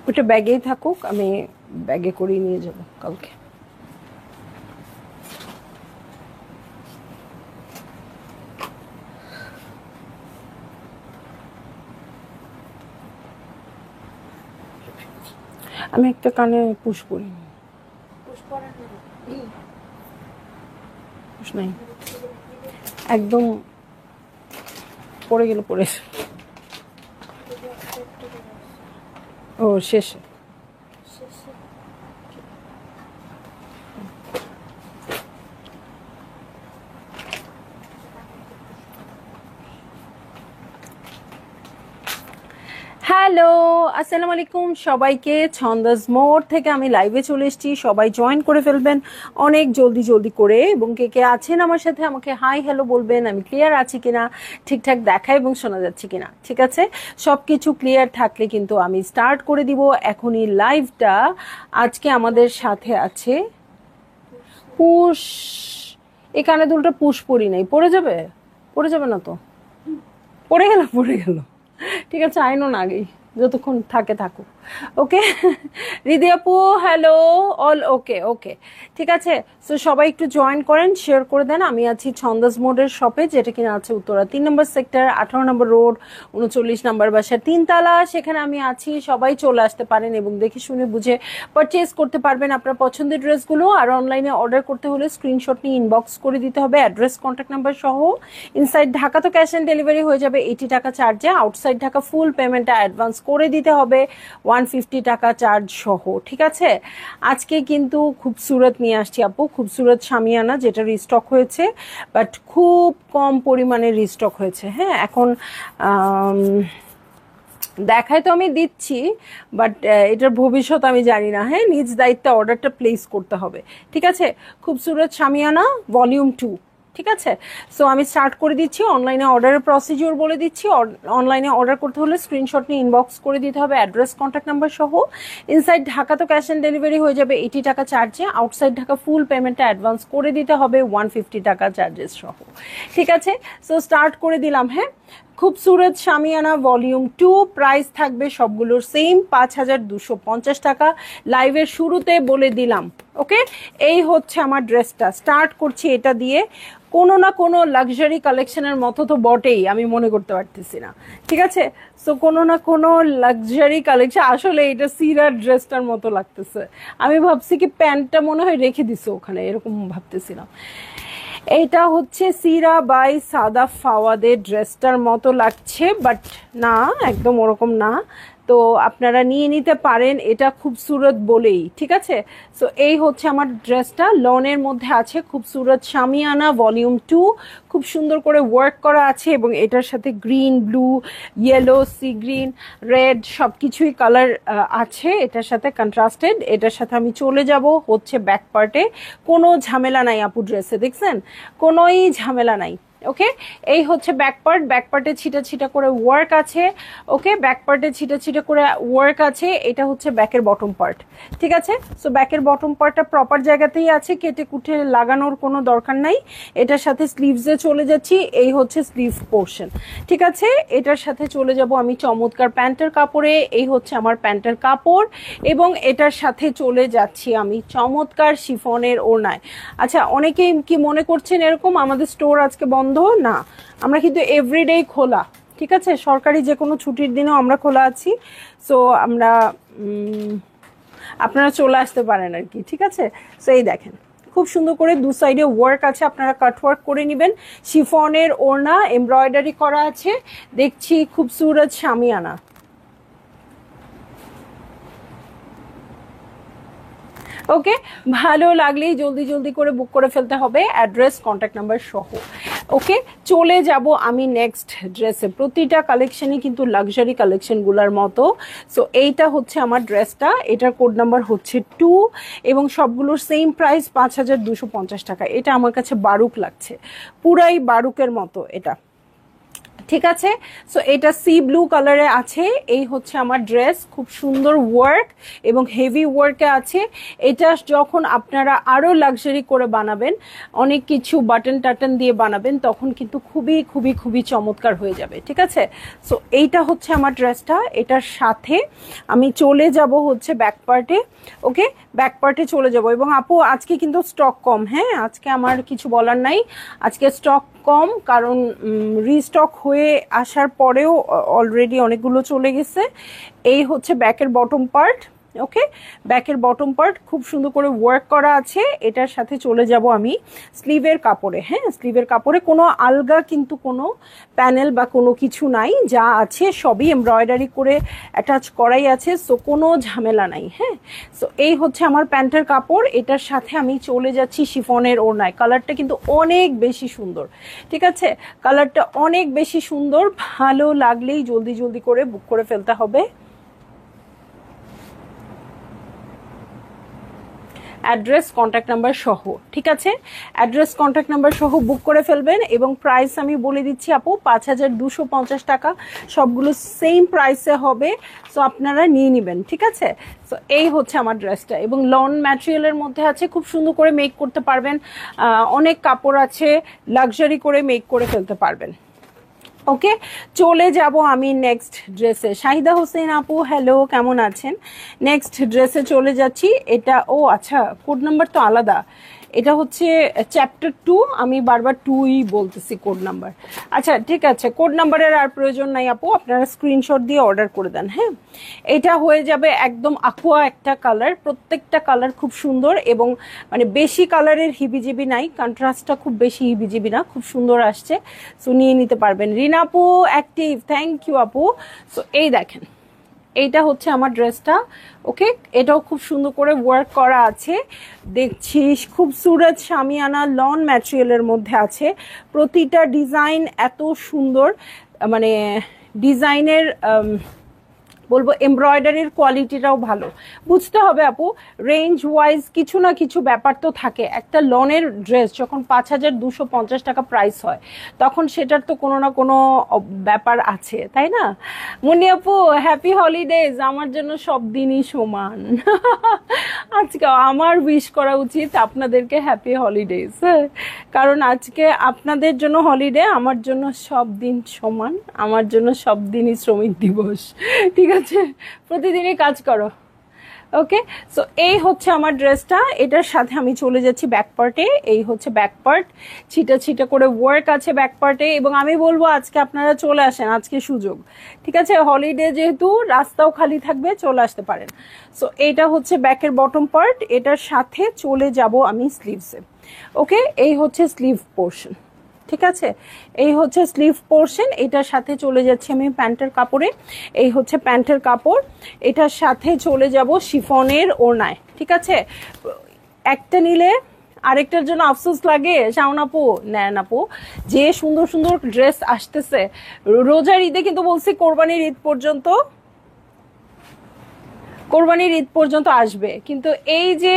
ওটা ব্যাগেই থাকুক, আমি ব্যাগে করেই নিয়ে যাব কালকে। আমি একটা কানে পুশ করি, পুশ নাই, একদম পড়ে গেল, পড়েছে। ও শেষে হ্যালো, আসসালামু আলাইকুম সবাইকে। ছন্দাজ মোড় থেকে আমি লাইভে চলে এসেছি, সবাই জয়েন করে ফেলবেন অনেক জলদি জলদি করে, এবং কে কে আছেন আমার সাথে আমাকে হাই হ্যালো বলবেন। আমি ক্লিয়ার আছি কিনা, ঠিকঠাক দেখা এবং শোনা যাচ্ছে কিনা। ঠিক আছে, সব কিছু ক্লিয়ার থাকলে কিন্তু আমি স্টার্ট করে দিব এখনই লাইভটা। আজকে আমাদের সাথে আছে পুষ। এই কানে দুলটা পুষ পরি নাই, পড়ে যাবে, পড়ে যাবে না তো? পড়ে গেল, পড়ে গেল। ঠিক আছে, আইনো না আগেই, যতক্ষণ থাকে থাকুক। ওকে রিদি আপু হ্যালো অল, ওকে ওকে ঠিক আছে। সো সবাই একটু জয়েন করেন, শেয়ার করে দেন। আমি আছি ছন্দাজ মোড়ের শপে, যেটা কিনা আছে উত্তরা 3 নম্বর সেক্টর, 18 নম্বর রোড, 39 নম্বর বাসার 3 তলা। সেখানে আমি আছি, সবাই চলে আসতে পারেন এবং দেখে শুনে বুঝে পারচেজ করতে পারবেন আপনার পছন্দের ড্রেসগুলো। আর অনলাইনে অর্ডার করতে হলে স্ক্রিনশট নিয়ে ইনবক্স করে দিতে হবে, অ্যাড্রেস কন্ট্যাক্ট নাম্বার সহ। ইনসাইড ঢাকা তো ক্যাশ অন ডেলিভারি হয়ে যাবে 80 টাকা চার্জে, আউটসাইড ঢাকা ফুল পেমেন্টটা অ্যাডভান্স করে দিতে হবে 150 টাকা চার্জ সহ। ঠিক আছে, আজকে কিন্তু খুবসুরত নিয়ে আসছি আপু, খুবসুরত শামিয়ানা, যেটা রিস্টক হয়েছে, বাট খুব কম পরিমাণে রিস্টক হয়েছে। হ্যাঁ, এখন দেখায় তো আমি দিচ্ছি, বাট এটার ভবিষ্যৎ আমি জানি না। হ্যাঁ, নিজ দায়িত্বে অর্ডারটা প্লেস করতে হবে। ঠিক আছে, খুবসুরত শামিয়ানা ভলিউম 2। ঠিক আছে, সো আমি স্টার্ট করে দিচ্ছি। অনলাইনে অর্ডারের প্রসিডিওর বলে দিচ্ছি। অনলাইনে অর্ডার করতে হলে স্ক্রিনশট নিয়ে ইনবক্স করে দিতে হবে, অ্যাড্রেস কন্ট্যাক্ট নাম্বার সহ। ইনসাইড ঢাকা তো ক্যাশ অন ডেলিভারি হয়ে যাবে 80 টাকা চার্জে, আউটসাইড ঢাকা ফুল পেমেন্টটা অ্যাডভান্স করে দিতে হবে 150 টাকা চার্জেস সহ। ঠিক আছে, সো স্টার্ট করে দিলাম। হ্যাঁ, খুবসুরত শামিয়ানা ভলিউম 2, প্রাইস থাকবে সবগুলোর সেম 5250 টাকা। লাইভের শুরুতে বলে দিলাম। ওকে, এই হচ্ছে আমার ড্রেসটা, স্টার্ট করছি এটা দিয়ে। কোনো না কোনো লাক্সারি কালেকশনের মতো তো বটেই, আমি মনে করতে পারতেছি না। ঠিক আছে, সো কোনো না কোনো লাক্সারি কালেকশন। আসলে এটা সিরার ড্রেসটার মতো লাগতেছে। আমি ভাবছি কি প্যান্টটা মনে হয় রেখে দিছে ওখানে, এরকম ভাবতেছিলাম। এইটা হচ্ছে সিরা বাই সাদা ফাওয়াদের ড্রেসটার মতো লাগছে, বাট না, একদম ওরকম না। তো আপনারা নিয়ে নিতে পারেন, এটা খুবসুরত বলেই। ঠিক আছে, সো এই হচ্ছে আমার ড্রেসটা, লনের মধ্যে আছে, খুবসুরত শামিয়ানা ভলিউম 2। খুব সুন্দর করে ওয়ার্ক করা আছে, এবং এটার সাথে green, blue, yellow, sea green, red সব কিছুই কালার আছে এটার সাথে কন্ট্রাস্টেড। এটার সাথে আমি চলে যাব হচ্ছে ব্যাক পার্টে। কোনো ঝামেলা নাই আপু ড্রেসে, দেখছেন, কোনোই ঝামেলা নাই। ওকে, এই হচ্ছে ব্যাক পার্ট। ব্যাক পার্টে ছিটা ছিটা করে ওয়ার্ক আছে। ওকে, ব্যাক পার্টে ছিটা ছিটা করে ওয়ার্ক আছে। এটা হচ্ছে ব্যাকের বটম পার্ট। ঠিক আছে, সো ব্যাকের বটম পার্টটা প্রপার জায়গাতেই আছে, কেটে কুটে লাগানোর কোনো দরকার নাই। এটার সাথে স্লিভসে চলে যাচ্ছি, এই হচ্ছে স্লিভ পোর্শন। ঠিক আছে, এটার সাথে চলে যাব আমি চমৎকার প্যান্টের কাপড়ে, এই হচ্ছে আমার প্যান্টের কাপড়, এবং এটার সাথে চলে যাচ্ছি আমি চমৎকার শিফনের ওড়নায়। আচ্ছা, অনেকেই কি মনে করছেন এরকম আমাদের স্টোর আজকে বন্ধ? না, আমরা কিন্তু এভরিডে খোলা। ঠিক আছে, সরকারি যে কোনো ছুটির দিনেও আমরা খোলা আছি। সো আমরা আপনারা চলে আসতে পারেন আর কি। ঠিক আছে, সো এই দেখেন খুব সুন্দর করে দু সাইডে ওয়ার্ক আছে, আপনারা কাট ওয়ার্ক করে নেবেন। শিফনের ওড়না এমব্রয়ডারি করা আছে, দেখছি খুবসুরত শামিয়ানা। ওকে, ভালো লাগলেই জলদি জলদি করে বুক করে ফেলতে হবে, অ্যাড্রেস কন্ট্যাক্ট নাম্বার সহ। ওকে, চলে যাব আমি নেক্সট ড্রেসে। প্রতিটা কালেকশনই কিন্তু লাক্সারি কালেকশনগুলোর মতো। সো এইটা হচ্ছে আমার ড্রেসটা, এটার কোড নাম্বার হচ্ছে 2, এবং সবগুলোর সেম প্রাইস 5250 টাকা। এটা আমার কাছে বারুক লাগছে, পুরাই বারুকের মতো। এটা ঠিক আছে। সো এটা সি ব্লু কালারে আছে। এই হচ্ছে আমার ড্রেস, খুব সুন্দর ওয়ার্ক এবং হেভি ওয়ার্কে আছে। এটা যখন আপনারা আরো লাক্সারি করে বানাবেন, অনেক কিছু বাটন টাটন দিয়ে বানাবেন, তখন কিন্তু খুবই খুবই খুবই চমৎকার হয়ে যাবে। ঠিক আছে। সো এইটা হচ্ছে আমার ড্রেসটা। এটার সাথে আমি চলে যাব হচ্ছে ব্যাক পার্টে। ওকে, ব্যাক পার্টে চলে যাব। এবং আপু আজকে কিন্তু স্টক কম, হ্যাঁ আজকে আমার কিছু বলার নাই, আজকে স্টক কম, কারণ রিস্টক হয়ে আসার পরেও অলরেডি অনেকগুলো চলে গেছে। এই হচ্ছে ব্যাকের বটম পার্ট। ওকে, ব্যাকের বটম পার্ট খুব সুন্দর করে ওয়ার্ক করা আছে। এটার সাথে চলে যাব আমি স্লিভের কাপড়ে। হ্যাঁ, স্লিভের কাপড়ে কোনো আলগা কিন্তু কোনো প্যানেল বা কোনো কিছু নাই, যা আছে সবই এমব্রয়ডারি করে অ্যাটাচ করাই আছে। সো কোনো ঝামেলা নাই। হ্যাঁ, সো এই হচ্ছে আমার প্যান্টের কাপড়। এটার সাথে আমি চলে যাচ্ছি শিফনের ওড়নায়। কালারটা কিন্তু অনেক বেশি সুন্দর। ঠিক আছে, কালারটা অনেক বেশি সুন্দর। ভালো লাগলেই জলদি জলদি করে বুক করে ফেলতে হবে। অ্যাড্রেস কন্ট্যাক্ট নাম্বার সহ। ঠিক আছে, অ্যাড্রেস কন্ট্যাক্ট নাম্বার সহ বুক করে ফেলবেন। এবং প্রাইস আমি বলে দিচ্ছি আপু, 5250 টাকা, সবগুলো সেম প্রাইসে হবে। সো আপনারা নিয়ে নেবেন। ঠিক আছে। সো এই হচ্ছে আমার ড্রেসটা, এবং লন ম্যাটেরিয়ালের মধ্যে আছে, খুব সুন্দর করে মেক করতে পারবেন। অনেক কাপড় আছে, লাক্সারি করে মেক করে ফেলতে পারবেন। ওকে, চলে যাব আমি নেক্সট ড্রেসে। শাহিদা হোসেন আপু হ্যালো, কেমন আছেন? নেক্সট ড্রেসে চলে যাচ্ছি। এটা ও আচ্ছা, কোড নাম্বার তো আলাদা। এটা হচ্ছে চ্যাপ্টার 2, আমি বারবার 2ই বলতেছি কোড নাম্বার। আচ্ছা ঠিক আছে, কোড নাম্বারের আর প্রয়োজন নাই আপু, আপনারা স্ক্রিনশট দিয়ে অর্ডার করে দেন। হ্যাঁ, এটা হয়ে যাবে একদম aqua একটা কালার, প্রত্যেকটা কালার খুব সুন্দর, এবং মানে বেশি কালারের হিবিজিবি নাই, কন্ট্রাস্টটা খুব বেশি হিবিজিবি না, খুব সুন্দর আসছে। সো নিয়ে নিতে পারবেন। রিনা আপু অ্যাক্টিভ, থ্যাংক ইউ আপু। সো এই দেখেন, এইটা হচ্ছে আমার ড্রেসটা। ওকে, এটাও খুব সুন্দর করে ওয়ার্ক করা আছে। দেখছি খুব সুরত শামিয়ানা লন ম্যাটেরিয়ালের মধ্যে আছে। প্রতিটা ডিজাইন এত সুন্দর, মানে ডিজাইনের বলবো এমব্রয়ডারির কোয়ালিটিটাও ভালো। বুঝতে হবে আপু, রেঞ্জ ওয়াইজ কিছু না কিছু ব্যাপার তো থাকে। একটা লনের ড্রেস যখন 5250 টাকা প্রাইস হয়, তখন সেটার তো কোনো না কোনো ব্যাপার আছে, তাই না? মুন্নি আপু হ্যাপি হলিডেজ, আমার জন্য সব দিনই সমান। আজকে আমার উইশ করা উচিত আপনাদেরকে হ্যাপি হলিডেজ, কারণ আজকে আপনাদের জন্য হলিডে, আমার জন্য সব দিন সমান, আমার জন্য সব দিনই শ্রমিক দিবস। ঠিক আছে, প্রতিদিনই কাজ করো। ওকে, সো এই হচ্ছে আমার ড্রেসটা। এটার সাথে আমি চলে যাচ্ছি ব্যাক পার্টে। এই হচ্ছে ব্যাক পার্ট, ছিটা ছিটা করে ওয়ার্ক আছে ব্যাক পার্টে। এবং আমি বলবো আজকে আপনারা চলে আসেন, আজকে সুযোগ। ঠিক আছে, হলিডে যেহেতু, রাস্তাও খালি থাকবে, চলে আসতে পারেন। সো এইটা হচ্ছে ব্যাকের বটম পার্ট। এটার সাথে চলে যাব আমি স্লিভসে। ওকে, এই হচ্ছে স্লিভ পোর্শন। ঠিক আছে, এই হচ্ছে স্লিভ পোর্শন। এটার সাথে চলে যাচ্ছি আমি প্যান্টের কাপড়ে। এই হচ্ছে প্যান্টের কাপড়। এটার সাথে চলে যাব শিফনের ওড়নায়। ঠিক আছে, একটা নিলে আরেকটার জন্য আফসোস লাগে। শাওন আপু নেন আপু, যে সুন্দর সুন্দর ড্রেস আসতেছে। রোজার ঈদে কিন্তু বলছি কোরবানির ঈদ পর্যন্ত, কোরবানির ঈদ পর্যন্ত আসবে, কিন্তু এই যে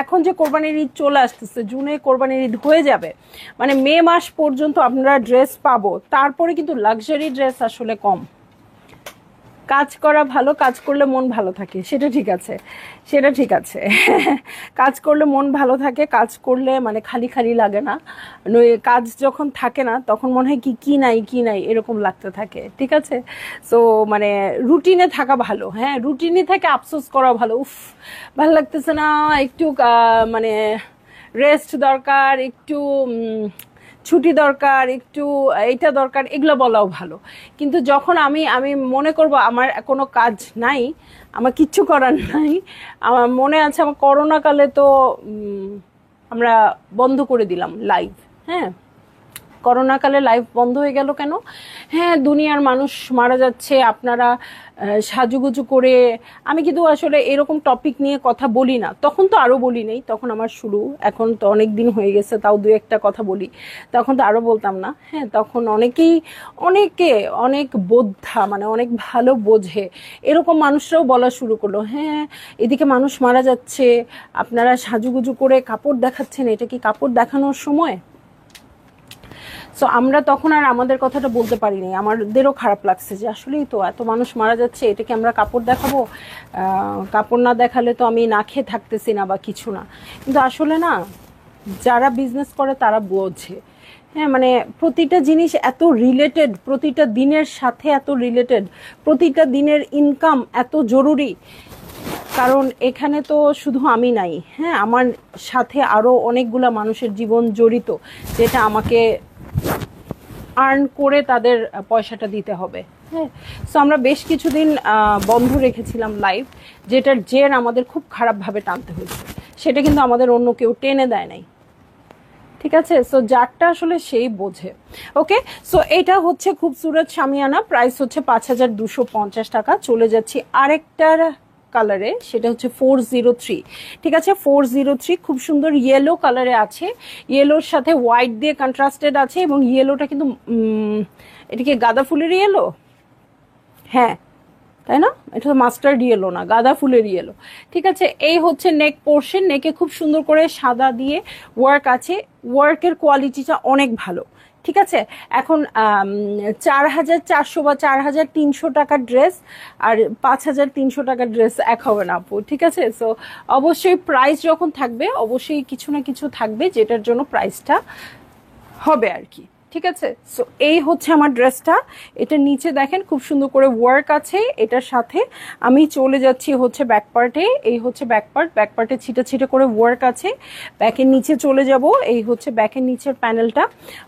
এখন যে কোরবানির ঈদ চলে আসতেছে, জুনে কোরবানির ঈদ হয়ে যাবে, মানে মে মাস পর্যন্ত আপনারা ড্রেস পাবো। তারপরে কিন্তু লাক্সারি ড্রেস আসলে কম। কাজ করা ভালো, কাজ করলে মন ভালো থাকে, সেটা ঠিক আছে, সেটা ঠিক আছে। কাজ করলে মন ভালো থাকে, কাজ করলে মানে খালি খালি লাগে না। কাজ যখন থাকে না, তখন মনে হয় কি নাই কি নাই এরকম লাগতে থাকে। ঠিক আছে, সো মানে রুটিনে থাকা ভালো। হ্যাঁ, রুটিনে থেকে আফসোস করা ভালো। উফ, ভালো লাগতেছে না, একটু মানে রেস্ট দরকার, একটু ছুটি দরকার, একটু এইটা দরকার, এগুলো বলাও ভালো। কিন্তু যখন আমি মনে করব আমার কোনো কাজ নাই, আমার কিচ্ছু করার নাই। আমার মনে আছে, আমার করোনাকালে তো আমরা বন্ধ করে দিলাম লাইভ। হ্যাঁ, করোনাকালে লাইভ বন্ধ হয়ে গেল কেন? হ্যাঁ, দুনিয়ার মানুষ মারা যাচ্ছে, আপনারা সাজুগুজু করে। আমি কিন্তু আসলে এরকম টপিক নিয়ে কথা বলি না, তখন তো আরও বলি নেই, তখন আমার শুরু, এখন তো অনেক দিন হয়ে গেছে, তাও দু একটা কথা বলি, তখন তো আরও বলতাম না। হ্যাঁ, তখন অনেক বোদ্ধা, মানে অনেক ভালো বোঝে এরকম মানুষরাও বলা শুরু করলো, হ্যাঁ এদিকে মানুষ মারা যাচ্ছে, আপনারা সাজুগুজু করে কাপড় দেখাচ্ছেন, এটা কি কাপড় দেখানোর সময়? সো আমরা তখন আর আমাদের কথাটা বলতে পারিনি, আমাদেরও খারাপ লাগছে যে আসলেই তো এত মানুষ মারা যাচ্ছে, এটাকে আমরা কাপড় দেখাবো, কাপড় না দেখালে তো আমি না খেয়ে থাকতেছি না বা কিছু না। কিন্তু আসলে না, যারা বিজনেস করে তারা বোঝে। হ্যাঁ, মানে প্রতিটা জিনিস এত রিলেটেড, প্রতিটা দিনের সাথে এত রিলেটেড, প্রতিটা দিনের ইনকাম এত জরুরি। কারণ এখানে তো শুধু আমি নাই, হ্যাঁ, আমার সাথে আরও অনেকগুলা মানুষের জীবন জড়িত, যেটা আমাকে আর্ন করে তাদের পয়সাটা দিতে হবে। হ্যাঁ, সো আমরা বেশ কিছুদিন বন্ধ রেখেছিলাম লাইভ, যেটার জের আমাদের খুব খারাপভাবে টানতে হয়েছে। সেটা কিন্তু আমাদের অন্য কেউ টেনে দেয় নাই, ঠিক আছে? সো যারটা আসলে সেই বোঝে। ওকে, সো এটা হচ্ছে খুবসুরত শামিয়ানা, প্রাইস হচ্ছে 5250 টাকা। চলে যাচ্ছি আরেকটার কালারে, সেটা হচ্ছে 403। ঠিক আছে, 403 খুব সুন্দর ইয়েলো কালারে আছে, ইয়েলোর সাথে হোয়াইট দিয়ে কন্ট্রাস্টেড আছে, এবং ইয়েলোটা কিন্তু এটা কি গাঁদা ফুলের ইয়েলো? হ্যাঁ, তাই না? এটা তো মাস্টার্ড ইয়েলো না, গাঁদা ফুলের ইয়েলো। ঠিক আছে, এই হচ্ছে নেক পোর্শন, নেকে খুব সুন্দর করে সাদা দিয়ে ওয়ার্ক আছে, ওয়ার্কের কোয়ালিটিটা অনেক ভালো। ঠিক আছে, এখন 4400 বা 4300 টাকার ড্রেস আর 5300 টাকার ড্রেস এক হবে না আপু। ঠিক আছে, সো অবশ্যই প্রাইস যখন থাকবে অবশ্যই কিছু না কিছু থাকবে যেটার জন্য প্রাইসটা হবে আর কি। ঠিক আছে, সো এই হচ্ছে আমার ড্রেসটা। এটা নিচে দেখেন খুব সুন্দর করে ওয়ার্ক আছে, এটার সাথে আমি চলে যাচ্ছি হচ্ছে ব্যাক পার্টে। এই হচ্ছে ব্যাক পার্ট, ব্যাক পার্টে ছিটা ছিটা করে ওয়ার্ক আছে। ব্যাকের নিচে চলে যাব, এই হচ্ছে ব্যাকের নিচের প্যানেলটা।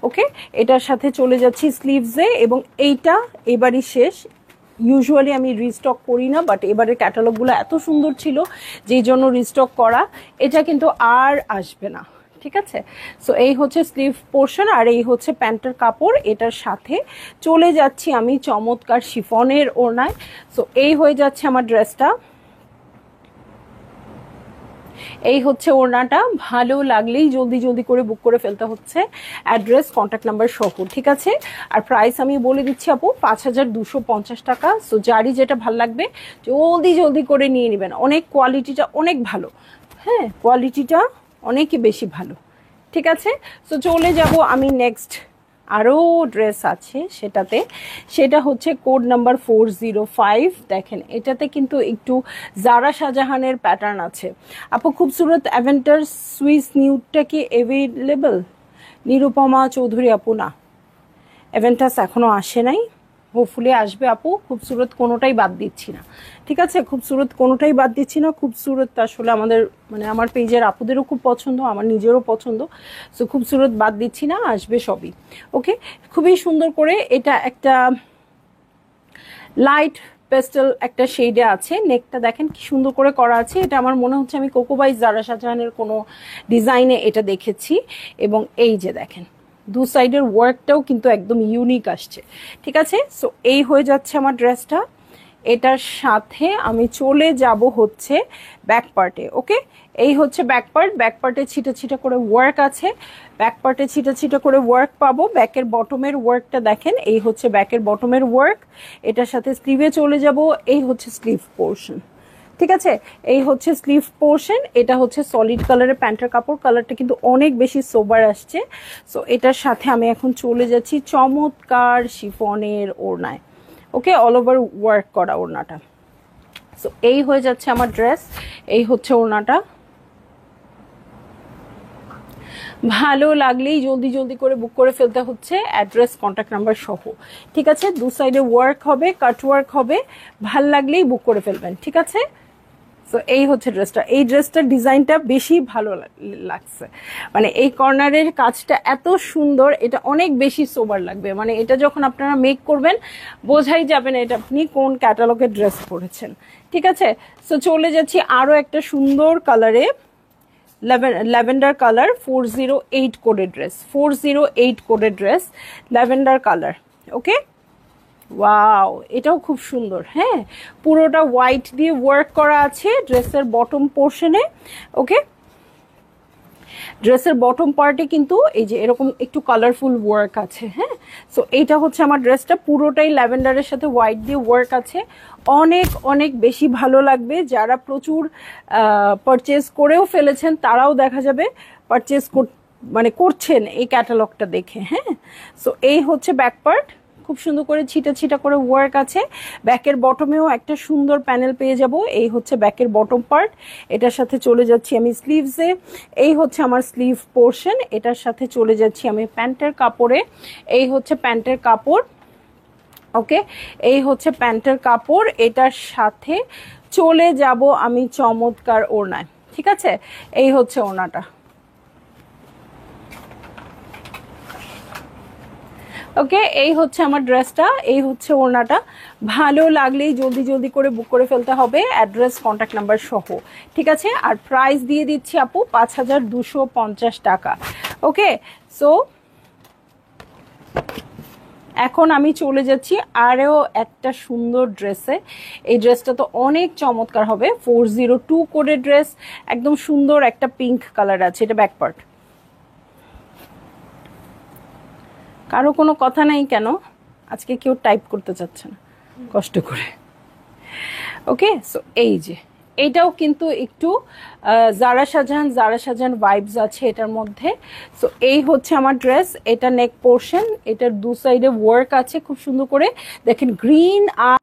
ওকে, এটার সাথে চলে যাচ্ছি স্লিভসে, এবং এইটা এবারই শেষ। ইউজুয়ালি আমি রিস্টক করি না, বাট এবারের ক্যাটালগুলো এত সুন্দর ছিল যেই জন্য রিস্টক করা। এটা কিন্তু আর আসবে না। ঠিক আছে, সো এই হচ্ছে স্লিভ পোর্শন, আর এই হচ্ছে প্যান্টের কাপড়। এটার সাথে চলে যাচ্ছি আমি চমৎকার শিফনের ওড়নায়। সো এই হয়ে যাচ্ছে আমার ড্রেসটা, এই হচ্ছে ওড়নাটা। ভালো লাগলেই জলদি জলদি করে বুক করে ফেলতে হচ্ছে, অ্যাড্রেস কন্ট্যাক্ট নাম্বার সহ। ঠিক আছে, আর প্রাইস আমি বলে দিচ্ছি আপু, 5250 টাকা। সো যারই যেটা ভালো লাগবে জলদি জলদি করে নিয়ে নেবেন। অনেক কোয়ালিটিটা অনেক ভালো, হ্যাঁ, কোয়ালিটিটা অনেকই বেশি ভালো। ঠিক আছে, সো চলে যাব আমি নেক্সট আরও ড্রেস আছে সেটাতে, সেটা হচ্ছে কোড নাম্বার 405। দেখেন এটাতে কিন্তু একটু জারা শাহজাহানের প্যাটার্ন আছে। আপু খুবসুরত অ্যাভেন্টার সুইস নিউডটা কি অ্যাভেলেবল? নিরুপমা চৌধুরী আপু, না, অ্যাভেন্টাস এখনও আসে নাই, হোপফুলি আসবে আপু। খুবসুরত কোনোটাই বাদ দিচ্ছি না, ঠিক আছে, খুবসুরত কোনোটাই বাদ দিচ্ছি না। খুবসুরত আসলে আমাদের মানে আমার পেজের আপুদেরও খুব পছন্দ, আমার নিজেরও পছন্দ। সো খুবসুরত বাদ দিচ্ছি না, আসবে সবই। ওকে, খুবই সুন্দর করে এটা একটা লাইট পেস্টেল একটা শেডে আছে। নেকটা দেখেন কি সুন্দর করে করা আছে। এটা আমার মনে হচ্ছে আমি কোকোবাই জারা শাহজাহানের কোনো ডিজাইনে এটা দেখেছি। এবং এই যে দেখেন দু সাইডের ওয়ার্কটাও কিন্তু একদম ইউনিক আসছে। ঠিক আছে, সো এই হয়ে যাচ্ছে আমার ড্রেসটা। এটার সাথে আমি চলে যাব হচ্ছে ব্যাক পার্টে। ওকে, এই হচ্ছে ব্যাক পার্ট, ব্যাক পার্টে ছিটা ছিটা করে ওয়ার্ক আছে, ব্যাক পার্টে ছিটা ছিটা করে ওয়ার্ক পাবো। ব্যাকের বটমের ওয়ার্কটা দেখেন, এই হচ্ছে ব্যাকের বটমের ওয়ার্ক। এটার সাথে স্লিভে চলে যাব, এই হচ্ছে স্লিভ পোর্শন। ঠিক আছে, এই হচ্ছে স্লিভ পোর্শন। এটা হচ্ছে সলিড কালারের প্যান্টের কাপড়, কালারটা কিন্তু অনেক বেশি সোবার আসছে। সো এটার সাথে আমি এখন চলে যাচ্ছি চমৎকার শিফনের ওড়নায়। ওকে, অল ওভার ওয়ার্ক করা ওড়নাটা। সো এই হয়ে যাচ্ছে আমার ড্রেস, এই হচ্ছে ওড়নাটা। ভালো লাগলেই জলদি জলদি করে বুক করে ফেলতে হচ্ছে, অ্যাড্রেস কন্ট্যাক্ট নাম্বার সহ। ঠিক আছে, দু সাইডে ওয়ার্ক হবে, কাট ওয়ার্ক হবে, ভাল লাগলেই বুক করে ফেলবেন। ঠিক আছে, সো এই হচ্ছে ড্রেসটা। এই ড্রেসটার ডিজাইনটা বেশি ভালো লাগছে, মানে এই কর্নারের কাজটা এত সুন্দর, এটা অনেক বেশি সোবার লাগবে। মানে এটা যখন আপনারা মেক করবেন বোঝাই যাবে না এটা আপনি কোন ক্যাটালগের ড্রেস পরেছেন। ঠিক আছে, সো চলে যাচ্ছি আরও একটা সুন্দর কালারে, ল্যাভেন্ডার কালার, 408 কোডের ড্রেস, 408 কোডের ড্রেস, ল্যাভেন্ডার কালার। ওকে, ওয়াও, এটাও খুব সুন্দর। হ্যাঁ, পুরোটা হোয়াইট দিয়ে ওয়ার্ক করা আছে ড্রেসের বটম পোর্শনে। ওকে, ড্রেসের বটম পার্টে কিন্তু এই যে এরকম একটু কালারফুল ওয়ার্ক আছে। হ্যাঁ, সো এইটা হচ্ছে আমার ড্রেসটা, পুরোটাই ল্যাভেন্ডারের সাথে হোয়াইট দিয়ে ওয়ার্ক আছে। অনেক অনেক বেশি ভালো লাগবে। যারা প্রচুর পারচেজ করেও ফেলেছেন তারাও দেখা যাবে পারচেজ মানে করছেন এই ক্যাটালগটা দেখে। হ্যাঁ, সো এই হচ্ছে ব্যাক পার্ট, খুব সুন্দর করে ছিটা ছিটা করে ওয়ার্ক আছে। ব্যাকের বটমেও একটা সুন্দর প্যানেল পেয়ে যাব। এই হচ্ছে ব্যাকের বটম পার্ট। এটার সাথে চলে যাচ্ছি আমি স্লিভসে। এই হচ্ছে আমার স্লিভ পোর্শন। এটার সাথে চলে যাচ্ছি আমি প্যান্টের কাপড়ে। এই হচ্ছে প্যান্টের কাপড়। ওকে, এই হচ্ছে প্যান্টের কাপড়। এটার সাথে চলে যাব আমি চমৎকার ওড়নায়। ঠিক আছে, এই হচ্ছে ওড়নাটা। ওকে, এই হচ্ছে আমার ড্রেসটা, এই হচ্ছে ওড়নাটা। ভালো লাগলেই জলদি জলদি করে বুক করে ফেলতে হবে, অ্যাড্রেস কন্ট্যাক্ট নাম্বার সহ। ঠিক আছে, আর প্রাইস দিয়ে দিচ্ছি আপু 5250 টাকা। ওকে, সো এখন আমি চলে যাচ্ছি আরও একটা সুন্দর ড্রেসে। এই ড্রেসটা তো অনেক চমৎকার হবে, 402 কোডের ড্রেস, একদম সুন্দর একটা পিঙ্ক কালার আছে। এটা ব্যাক পার্ট। কারো কোনো কথা নাই কেন? আজকে কেউ টাইপ করতে চাচ্ছে না কষ্ট করে। ওকে, সো এই যে এইটাও কিন্তু একটু জারা শাহজাহান ভাইবস আছে এটার মধ্যে। সো এই হচ্ছে আমার ড্রেস। এটা নেক পোর্শন, এটার দু সাইডে ওয়ার্ক আছে খুব সুন্দর করে, দেখেন গ্রিন আর